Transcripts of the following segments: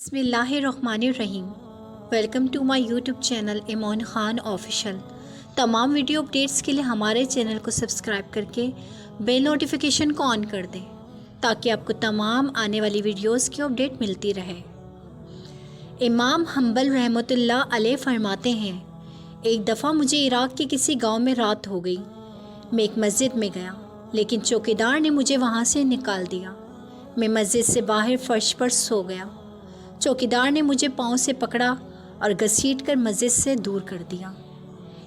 بسم اللہ الرحمن الرحیم۔ Welcome to my YouTube channel Iman Khan official. تمام ویڈیو اپڈیٹس کے لیے ہمارے چینل کو سبسکرائب کر کے بیل نوٹیفیکیشن کو آن کر دیں تاکہ آپ کو تمام آنے والی ویڈیوز کی اپڈیٹ ملتی رہے۔ امام حنبل رحمۃ اللہ علیہ فرماتے ہیں، ایک دفعہ مجھے عراق کے کسی گاؤں میں رات ہو گئی۔ میں ایک مسجد میں گیا لیکن چوکیدار نے مجھے وہاں سے نکال دیا۔ میں مسجد سے باہر فرش پر سو گیا۔ چوکیدار نے مجھے پاؤں سے پکڑا اور گھسیٹ کر مسجد سے دور کر دیا۔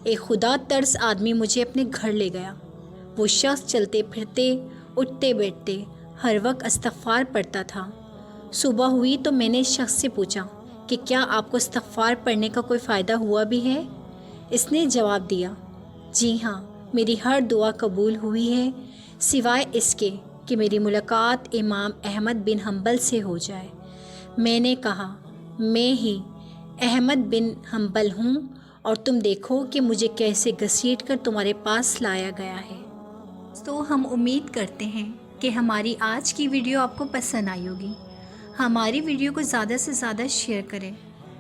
ایک خدا ترس آدمی مجھے اپنے گھر لے گیا۔ وہ شخص چلتے پھرتے، اٹھتے بیٹھتے ہر وقت استغفار پڑھتا تھا۔ صبح ہوئی تو میں نے اس شخص سے پوچھا کہ کیا آپ کو استغفار پڑھنے کا کوئی فائدہ ہوا بھی ہے؟ اس نے جواب دیا، جی ہاں، میری ہر دعا قبول ہوئی ہے سوائے اس کے کہ میری ملاقات امام احمد بن حنبل سے ہو جائے۔ میں نے کہا، میں ہی احمد بن حنبل ہوں، اور تم دیکھو کہ مجھے کیسے گھسیٹ کر تمہارے پاس لایا گیا ہے۔ تو ہم امید کرتے ہیں کہ ہماری آج کی ویڈیو آپ کو پسند آئی ہوگی۔ ہماری ویڈیو کو زیادہ سے زیادہ شیئر کریں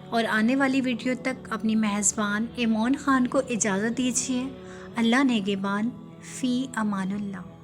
اور آنے والی ویڈیو تک اپنی میزبان ایمان خان کو اجازت دیجیے۔ اللہ نگہبان، فی امان اللہ۔